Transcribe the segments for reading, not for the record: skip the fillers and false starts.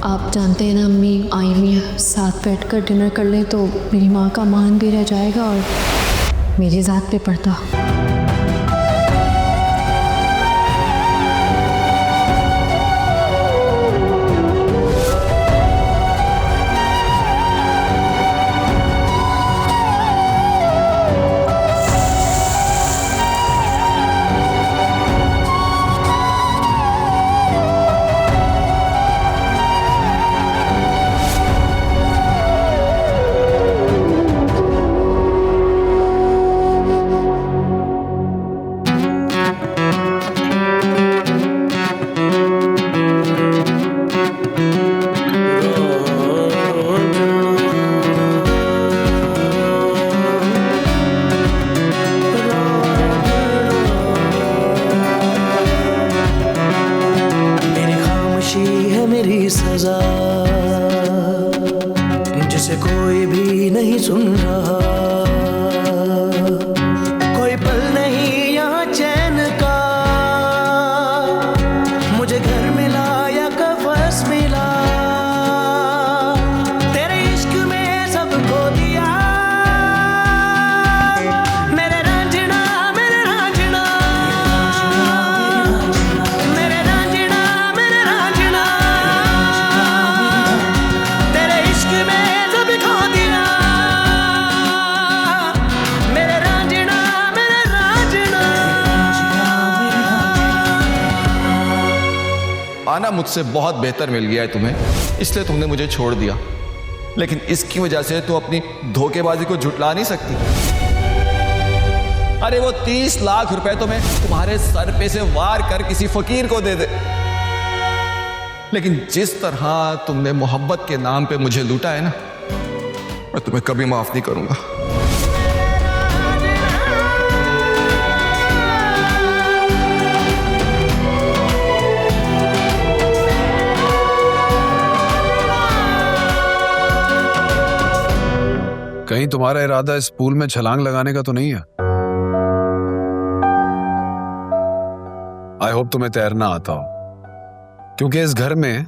आप जानते हैं ना अम्मी आई हुई है, साथ बैठ कर डिनर कर लें तो मेरी माँ का मान भी रह जाएगा और मेरी ज़ात पे पड़ता। मेरी सजा जिसे कोई भी नहीं सुन रहा, कोई पल नहीं यहाँ चैन का, मुझे घर मिला या कफस मिला, तेरे इश्क में सब खो दिया, मेरे रांझना मेरे रांझना, मेरे रांझना मेरे रांझना, तेरे इश्क में सब खो दिया, मेरे रांझना मेरे रांझना। आना मुझसे बहुत बेहतर मिल गया है तुम्हें, इसलिए तुमने मुझे छोड़ दिया, लेकिन इसकी वजह से तो अपनी धोखेबाजी को झुटला नहीं सकती। अरे वो 30 लाख रुपए तो मैं तुम्हारे सर पे से वार कर किसी फकीर को दे दे, लेकिन जिस तरह तुमने मोहब्बत के नाम पे मुझे लूटा है ना, मैं तुम्हें कभी माफ नहीं करूंगा। कहीं तुम्हारा इरादा इस पूल में छलांग लगाने का तो नहीं है? आई होप तुम्हें तैरना आता हो, क्योंकि इस घर में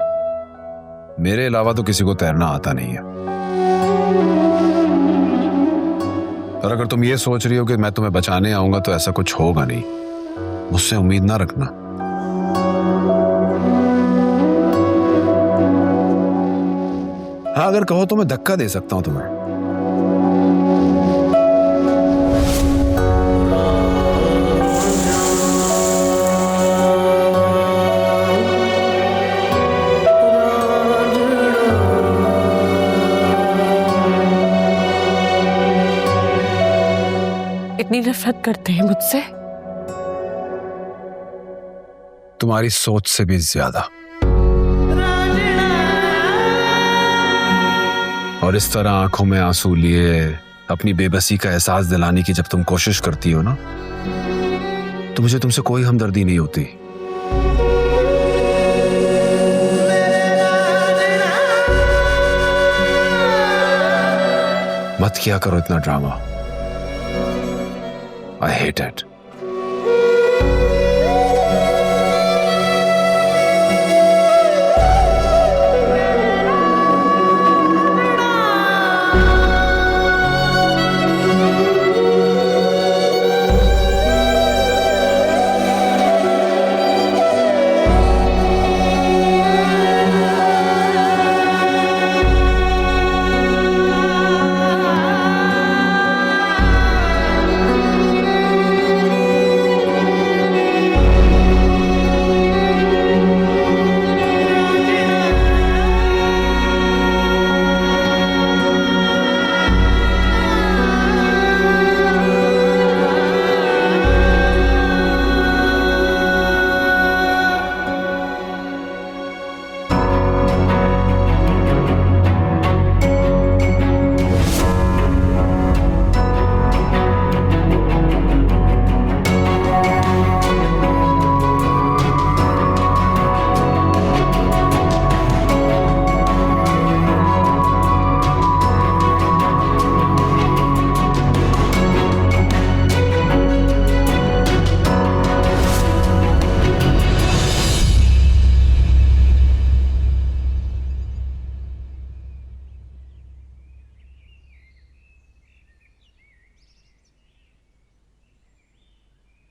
मेरे अलावा तो किसी को तैरना आता नहीं है। और अगर तुम ये सोच रही हो कि मैं तुम्हें बचाने आऊंगा तो ऐसा कुछ होगा नहीं, मुझसे उम्मीद ना रखना। हाँ, अगर कहो तो मैं धक्का दे सकता हूं तुम्हें। इतनी नफरत करते हैं मुझसे? तुम्हारी सोच से भी ज्यादा। और इस तरह आंखों में आंसू लिए अपनी बेबसी का एहसास दिलाने की जब तुम कोशिश करती हो ना, तो मुझे तुमसे कोई हमदर्दी नहीं होती। मत किया करो इतना ड्रामा। I hate it.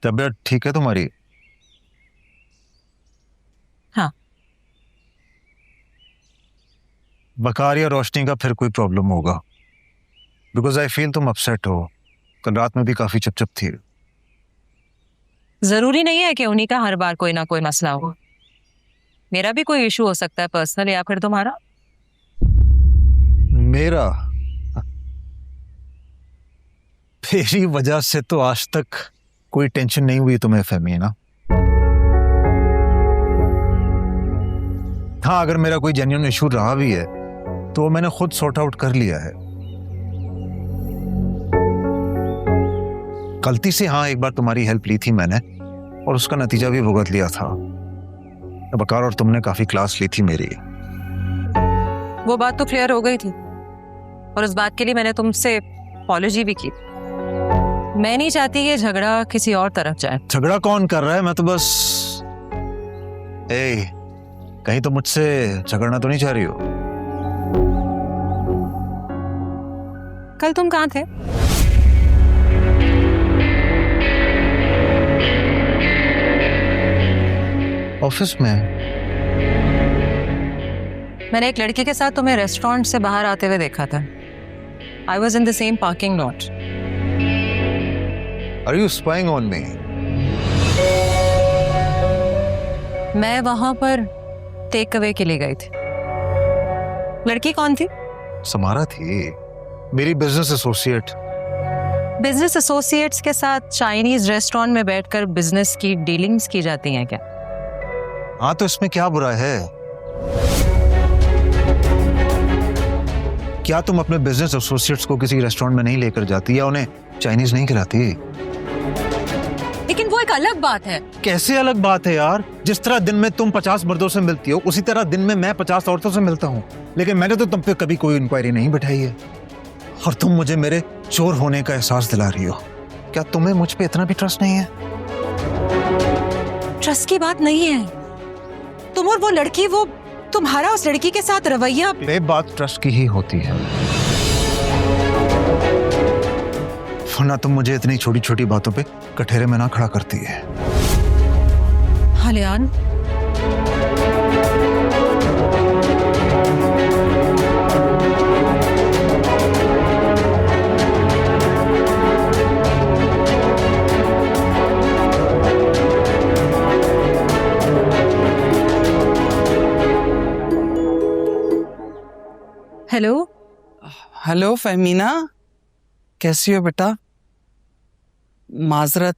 तबीयत ठीक है तुम्हारी? हाँ। बकार या रोशनी का फिर कोई प्रॉब्लम होगा, बिकॉज आई फील तुम अपसेट हो। कल रात में भी काफी चुप थी। जरूरी नहीं है कि उन्हीं का हर बार कोई ना कोई मसला हो। मेरा भी कोई इशू हो सकता है पर्सनल, या फिर तुम्हारा। मेरा? मेरी वजह से तो आज तक कोई टेंशन नहीं हुई तुम्हें फहमी, है ना? हाँ, अगर मेरा कोई जेन्युइन इशू रहा भी है तो वो मैंने खुद सॉर्ट आउट कर लिया है। गलती से हाँ एक बार तुम्हारी हेल्प ली थी मैंने, और उसका नतीजा भी भुगत लिया था। बकार और तुमने काफी क्लास ली थी मेरी। वो बात तो क्लियर हो गई थी, और उस बात के लिए मैंने तुमसे अपॉलॉजी भी की। मैं नहीं चाहती कि झगड़ा किसी और तरफ जाए। झगड़ा कौन कर रहा है? मैं तो बस कहीं तो मुझसे झगड़ना तो नहीं चाह रही हो? कल तुम कहाँ थे? ऑफिस में। मैंने एक लड़के के साथ तुम्हें रेस्टोरेंट से बाहर आते हुए देखा था। I was in the same parking lot. Are you spying on me? मैं वहां पर टेक अवे के लिए गई थी। लड़की कौन थी? समारा थी, मेरी बिजनेस एसोसिएट। बिजनेस एसोसिएट्स के साथ चाइनीज रेस्टोरेंट में बैठकर बिजनेस की डीलिंग्स की जाती हैं क्या? हाँ, तो इसमें क्या बुरा है? क्या तुम अपने बिजनेस एसोसिएट्स को किसी रेस्टोरेंट में नहीं लेकर जाती या उन्हें चाइनीज नहीं खिलाती? लेकिन वो एक अलग बात है। कैसे अलग बात है यार? जिस तरह दिन में तुम 50 मर्दों से मिलती हो, उसी तरह दिन में मैं 50 औरतों से मिलता हूँ। लेकिन मैंने तो तुम पे कभी कोई इंक्वायरी नहीं बैठाई है, और तुम मुझे मेरे चोर होने का एहसास दिला रही हो। क्या तुम्हें मुझ पे इतना भी ट्रस्ट नहीं है? ट्रस्ट की बात नहीं है। तुम और वो लड़की, वो तुम्हारा उस लड़की के साथ रवैया। ये बात ट्रस्ट की ही होती है, वरना तुम मुझे इतनी छोटी छोटी बातों पे कठेरे में ना खड़ा करती है। हलियान, हेलो। हेलो फहमीना, कैसी हो बेटा? माजरत,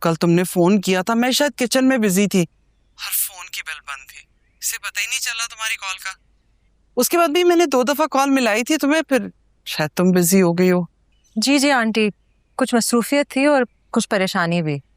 कल तुमने फोन किया था, मैं शायद किचन में बिजी थी और फोन की बेल बंद थी, इसे पता ही नहीं चला तुम्हारी कॉल का। उसके बाद भी मैंने 2 दफा कॉल मिलाई थी तुम्हें, फिर शायद तुम बिजी हो गई हो। जी जी आंटी, कुछ मसरूफियत थी और कुछ परेशानी भी।